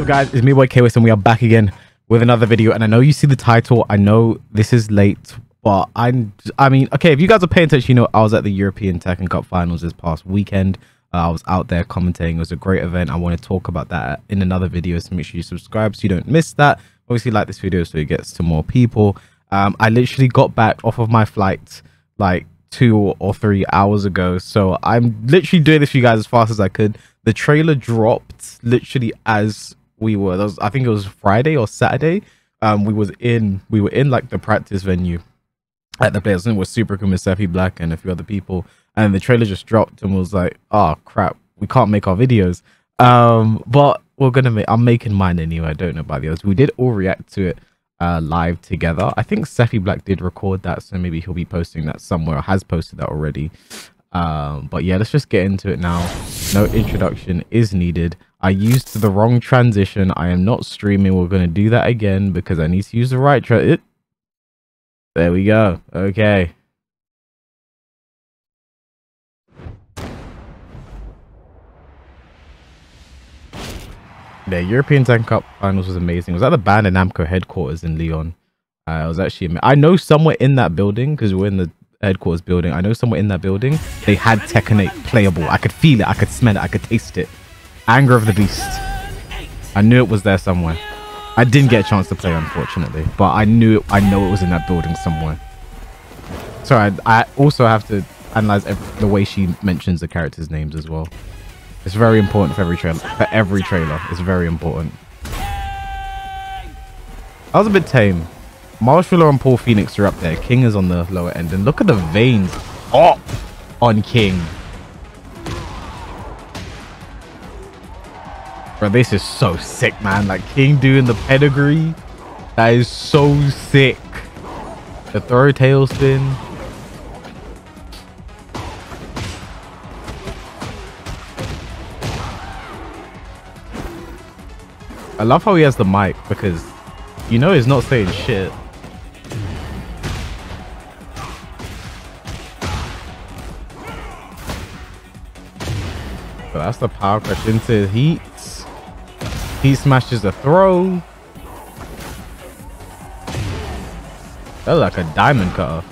What's up, guys? It's me, boy KWS, and we are back again with another video. And I know you see the title. I know this is late, but I mean, okay, if you guys are paying attention, you know I was at the European Tekken Cup finals this past weekend. I was out there commentating. It was a great event. I want to talk about that in another video, so make sure you subscribe so you don't miss that. Obviously, like this video so it gets to more people. I literally got back off of my flight like 2 or 3 hours ago, so I'm literally doing this for you guys as fast as I could. The trailer dropped literally as we were, I think it was Friday or Saturday. We were in like the practice venue at the place. It was Super Cool, Sefi Black, and a few other people, and the trailer just dropped and was like, oh crap, we can't make our videos. But we're gonna make, I'm making mine anyway. I don't know about the others. We did all react to it live together. I think Sefi Black did record that, so maybe he'll be posting that somewhere, or has posted that already. But yeah, let's just get into it now. No introduction is needed. I used the wrong transition. I am not streaming. We're going to do that again because I need to use the right there we go. Okay. The European Tekken Cup finals was amazing. It was at the Bandai Namco headquarters in Lyon. It was actually, I know somewhere in that building, because we're in the headquarters building. I know somewhere in that building they had Tekken 8 playable. I could feel it, I could smell it, I could taste it. Anger of the Beast. I knew it was there somewhere. I didn't get a chance to play, unfortunately, but I know it was in that building somewhere. So I also have to analyze the way she mentions the characters' names as well. It's very important for every trailer. It's very important. That was a bit tame. Marshall and Paul Phoenix are up there. King is on the lower end. And look at the veins on King. Bro, this is so sick, man. Like, King doing the pedigree. That is so sick. The throw tailspin. I love how he has the mic, because you know he's not saying shit. So that's the power crush into heat. He smashes the throw. That's like a diamond cutter.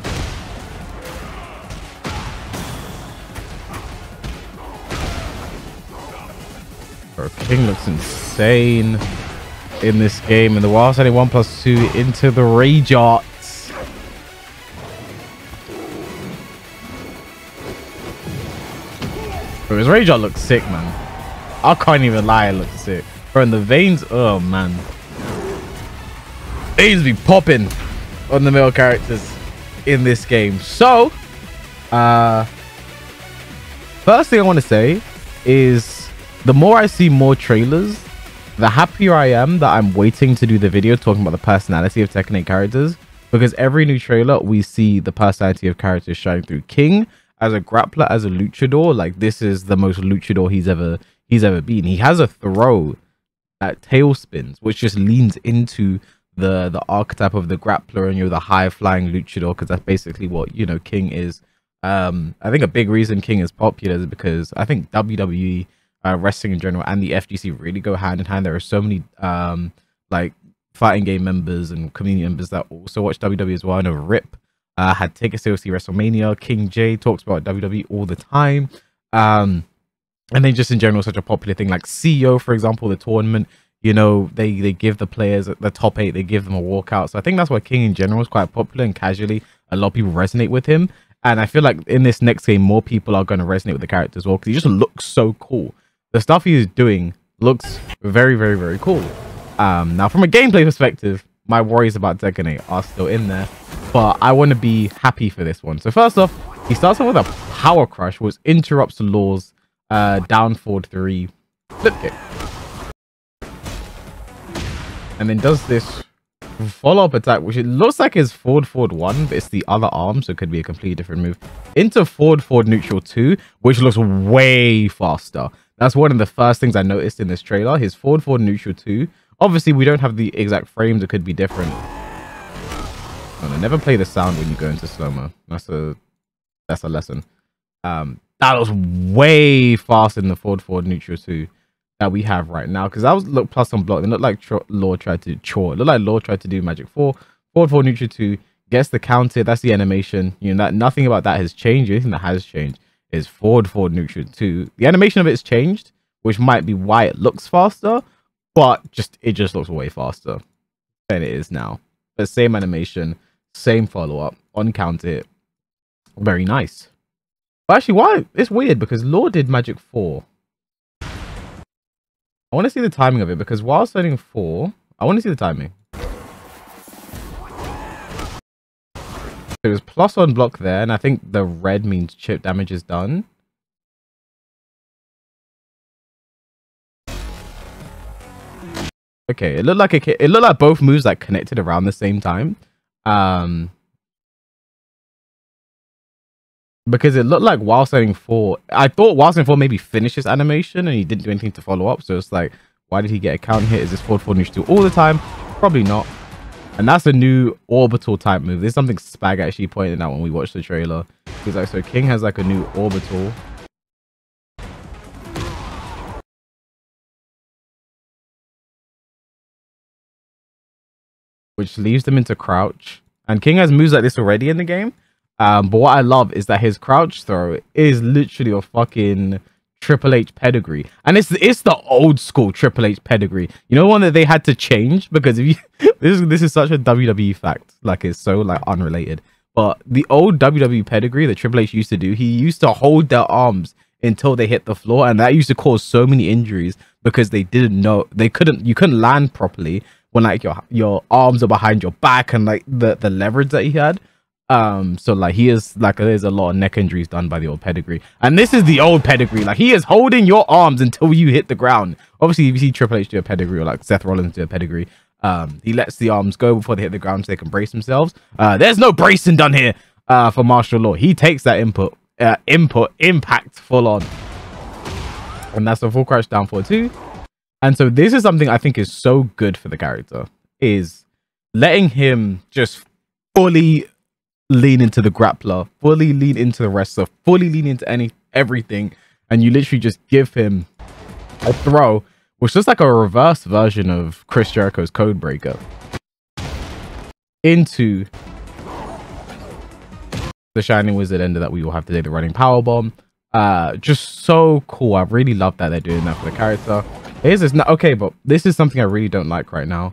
Bro, King looks insane in this game. And the Wild Sending 1+2 into the Rage Arts. Bro, his Rage Art looks sick, man. I can't even lie, it looks sick. Bro, and the veins, oh man. Veins be popping on the male characters in this game. So, first thing I want to say is the more I see more trailers, the happier I am that I'm waiting to do the video talking about the personality of Tekken 8 characters, because every new trailer we see the personality of characters shining through. King as a grappler, as a luchador, like this is the most luchador he's ever been. He has a throw that tail spins, which just leans into the archetype of the grappler and you're the high flying luchador, because that's basically what, you know, King is. I think a big reason King is popular is because I think WWE, wrestling in general, and the FGC really go hand in hand. There are so many like fighting game members and community members that also watch WWE as well. I know Rip had Take It Seriously WrestleMania. King J talks about WWE all the time. And then just in general, such a popular thing, like CEO, for example, the tournament, you know, they give the players, the top 8, they give them a walkout. So I think that's why King in general is quite popular, and casually a lot of people resonate with him. And I feel like in this next game, more people are going to resonate with the character as well, because he just looks so cool. The stuff he's doing looks very, very, very cool. Now, from a gameplay perspective, my worries about Tekken 8 are still in there, but I want to be happy for this one. So first off, he starts off with a power crush, which interrupts the laws. Down forward 3 flip kick, and then does this follow-up attack, which it looks like is forward 1, but it's the other arm, so it could be a completely different move, into forward neutral 2, which looks way faster. That's one of the first things I noticed in this trailer. His forward neutral 2. Obviously we don't have the exact frames, it could be different. Oh, no, never play the sound when you go into slow-mo. That's a lesson. That was way faster than the forward neutral 2. that we have right now, because that was look plus on block. It looked like Law tried to chore. It looked like Law tried to do magic 4, forward 4 neutral 2, gets the counter. That's the animation. You know, that nothing about that has changed. The only thing that has changed is forward 4 neutral 2. The animation of it's changed, which might be why it looks faster, but it just looks way faster than it is now. The same animation, same follow-up on counter. Very nice. But actually, why? It's weird because Law did magic 4. I want to see the timing of it, because while setting 4, I want to see the timing. It was plus on block there, and I think the red means chip damage is done. Okay, it looked like both moves like connected around the same time. Because it looked like while setting 4, I thought while setting 4 maybe finished his animation and he didn't do anything to follow up. So it's like, why did he get a counter hit? Is this forward 4 neutral 2 all the time? Probably not. And that's a new orbital type move. This is something Spag actually pointed out when we watched the trailer. He's like, so King has like a new orbital. Which leaves them into crouch. And King has moves like this already in the game. But what I love is that his crouch throw is literally a fucking Triple H pedigree, and it's the old school Triple H pedigree. You know, one that they had to change because if you this is such a WWE fact, like it's so like unrelated. But the old WWE pedigree that Triple H used to do, he used to hold their arms until they hit the floor, and that used to cause so many injuries because they didn't know you couldn't land properly when like your arms are behind your back and like the leverage that he had. So like he is like there's a lot of neck injuries done by the old pedigree, and this is the old pedigree. Like he is holding your arms until you hit the ground. Obviously, if you see Triple H do a pedigree or like Seth Rollins do a pedigree, he lets the arms go before they hit the ground so they can brace themselves. There's no bracing done here for martial law. He takes that impact full on, and that's a full crouch down 4-2. And so this is something I think is so good for the character, is letting him just fully lean into the grappler, fully lean into the wrestler, fully lean into everything, and you literally just give him a throw, which is like a reverse version of Chris Jericho's code breaker, into the Shining Wizard ender that we will have today, the running power bomb. Just so cool. I really love that they're doing that for the character. Here's this. Okay, but this is something I really don't like right now.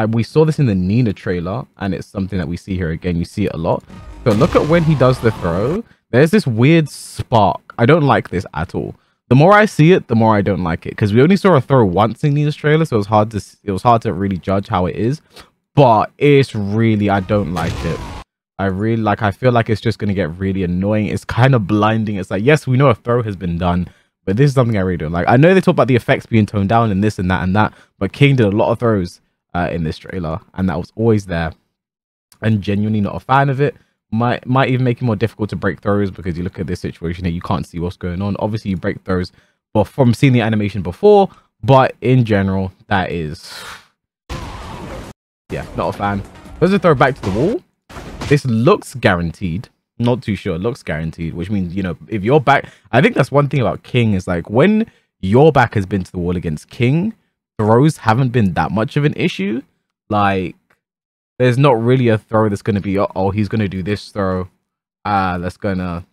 We saw this in the Nina trailer, and it's something that we see here again. You see it a lot. So look at when he does the throw. There's this weird spark. I don't like this at all. The more I see it, the more I don't like it, because we only saw a throw once in Nina's trailer, so it was hard to really judge how it is. But it's really, I don't like it. I feel like it's just gonna get really annoying. It's kind of blinding. It's like, yes, we know a throw has been done, but this is something I really don't like. I know they talk about the effects being toned down and this and that, but King did a lot of throws in this trailer, and that was always there, and genuinely not a fan of it. Might even make it more difficult to break throws, because you look at this situation here, you can't see what's going on. Obviously you break throws but from seeing the animation before, but in general, that is, yeah, not a fan. There's a throw back to the wall. This looks guaranteed, not too sure. It looks guaranteed, which means, you know, if your back, I think that's one thing about King, is like when your back has been to the wall against King, throws haven't been that much of an issue. Like, there's not really a throw that's going to be, oh, he's going to do this throw. It's going to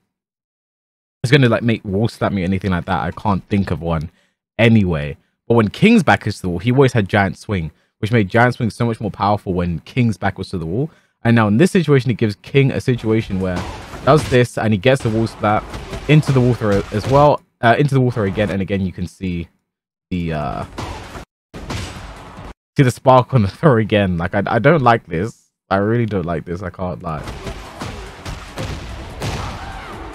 like make wall slap me or anything like that. I can't think of one anyway. But when King's back is to the wall, he always had giant swing, which made giant swing so much more powerful when King's back was to the wall. And now in this situation, it gives King a situation where he does this and he gets the wall splat into the wall throw as well, into the wall throw again. And again, you can see the spark on the throw again. Like, I don't like this. I really don't like this. I can't lie.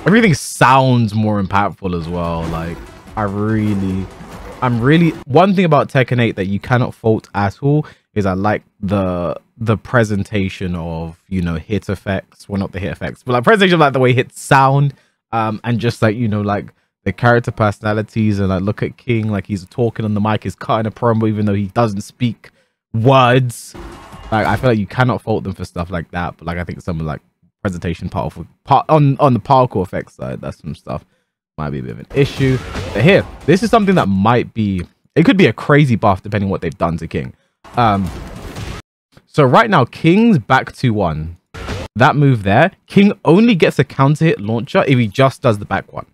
Everything sounds more impactful as well. Like, I'm really one thing about Tekken 8 that you cannot fault at all is I like the presentation of, you know, hit effects. Well, not the hit effects, but like presentation of like the way hits sound, and just like, you know, like the character personalities. And like, look at King, like he's talking on the mic, he's cutting a promo even though he doesn't speak words. Like, I feel like you cannot fault them for stuff like that. But like, I think some of like presentation part on the parkour effects side, that's some stuff might be a bit of an issue. But here, this is something that might be, it could be a crazy buff depending on what they've done to King. So right now, King's back 2-1. That move there, King only gets a counter hit launcher if he just does the back one.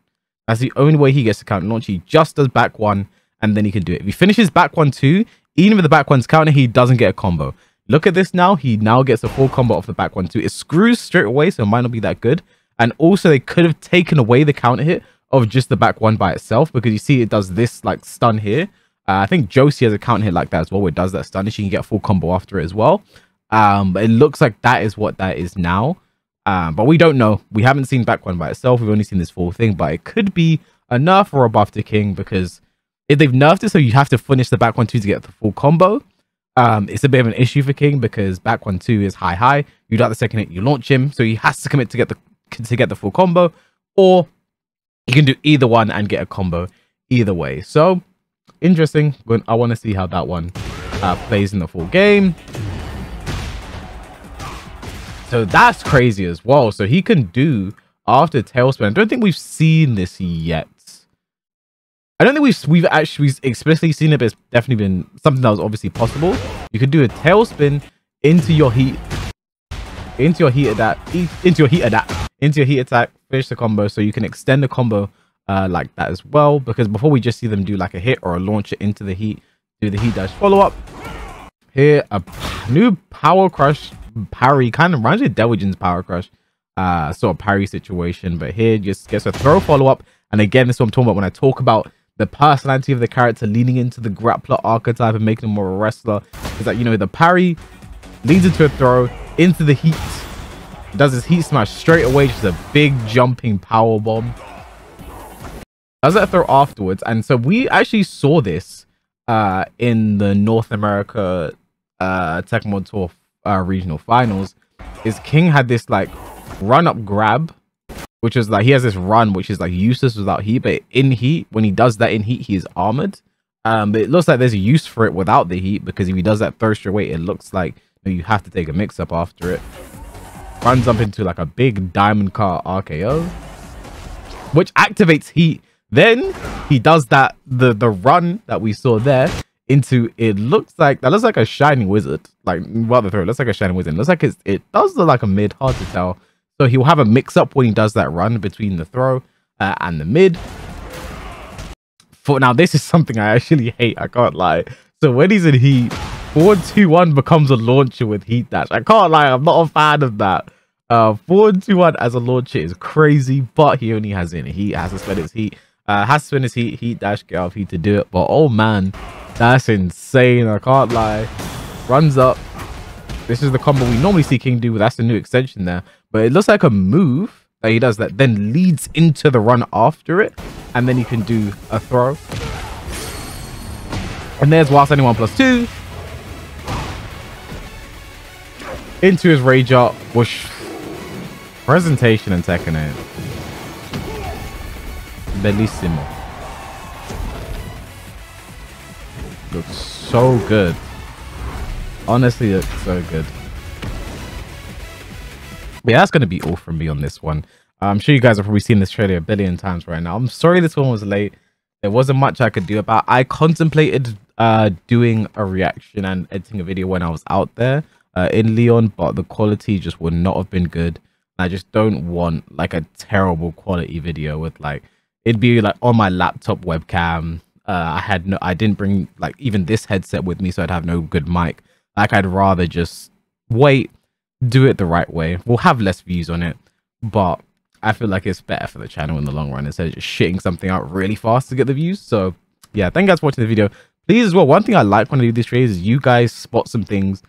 That's the only way he gets a counter launch. He just does back one, and then he can do it. If he finishes back one too, even if the back one's counter, he doesn't get a combo. Look at this now. He now gets a full combo off the back one too. It screws straight away, so it might not be that good. And also, they could have taken away the counter hit of just the back one by itself, because you see it does this like stun here. I think Josie has a counter hit like that as well, where it does that stun, and she can get a full combo after it as well. But it looks like that is what that is now. But we don't know. We haven't seen back one by itself. We've only seen this full thing, but it could be a nerf or a buff to King, because if they've nerfed it so you have to finish the back one two to get the full combo, it's a bit of an issue for King, because back one two is high. You got the second hit, you launch him, so he has to commit to get the full combo, or you can do either one and get a combo either way. So interesting. I want to see how that one plays in the full game. So that's crazy as well. So he can do after Tailspin. I don't think we've seen this yet. I don't think we've actually explicitly seen it, but it's definitely been something that was obviously possible. You could do a Tailspin into your heat attack, finish the combo, so you can extend the combo like that as well. Because before we just see them do like a hit or a launcher into the heat, do the heat dash follow up. Here, a new Power Crush parry, kind of reminds me of Delvigin's Power Crush sort of parry situation, but here just gets a throw follow up. And again, this is what I'm talking about when I talk about the personality of the character leaning into the grappler archetype and making him more a wrestler. Is that, you know, the parry leads into a throw into the heat, does his heat smash straight away, just a big jumping power bomb, does that throw afterwards. And so we actually saw this in the North America Tekken World Tour regional finals. Is King had this like run up grab, which is like, he has this run which is like useless without heat, but in heat, when he does that in heat, he is armored. But it looks like there's a use for it without the heat, because if he does that throw straight away, it looks like you have to take a mix up after it. Runs up into like a big diamond car RKO, which activates heat. Then he does that the run that we saw there into, it looks like that looks like a shining wizard, like while the throw, it looks like a shining wizard. It looks like it does look like a mid, hard to tell. So he'll have a mix up when he does that run between the throw and the mid. For now, this is something I actually hate, I can't lie. So when he's in heat, 4-2-1 becomes a launcher with heat dash. I can't lie, I'm not a fan of that. 4-2-1 as a launcher is crazy, but he only has it in heat, has to spend his heat, has to spend his heat dash, get off heat to do it. But oh man, that's insane, I can't lie. Runs up. This is the combo we normally see King do, but that's the new extension there. But it looks like a move that he does that then leads into the run after it, and then he can do a throw. And there's whilst anyone +2 into his rage up. Whoosh. Presentation and Tekken 8. Bellissimo. Looks so good. Honestly, it's so good. But yeah, that's going to be all from me on this one. I'm sure you guys have probably seen this trailer a billion times right now. I'm sorry this one was late. There wasn't much I could do about it. I contemplated doing a reaction and editing a video when I was out there in Leon, but the quality just would not have been good. I just don't want like a terrible quality video with like, it'd be like on my laptop webcam. I didn't bring like even this headset with me, so I'd have no good mic. Like, I'd rather just wait, do it the right way. We'll have less views on it, but I feel like it's better for the channel in the long run instead of just shitting something out really fast to get the views. So yeah, thank you guys for watching the video. Please as well, one thing I like when I do these trades is you guys spot some things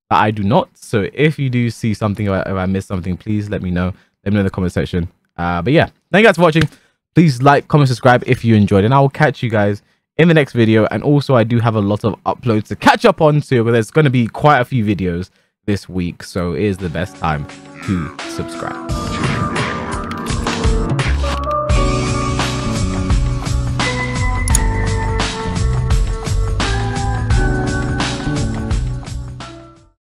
that I do not. So if you do see something, or if I miss something, please let me know. Let me know in the comment section. But yeah, thank you guys for watching. Please like, comment, subscribe if you enjoyed, and I will catch you guys in the next video. And also, I do have a lot of uploads to catch up on too, but there's going to be quite a few videos this week, so it is the best time to subscribe.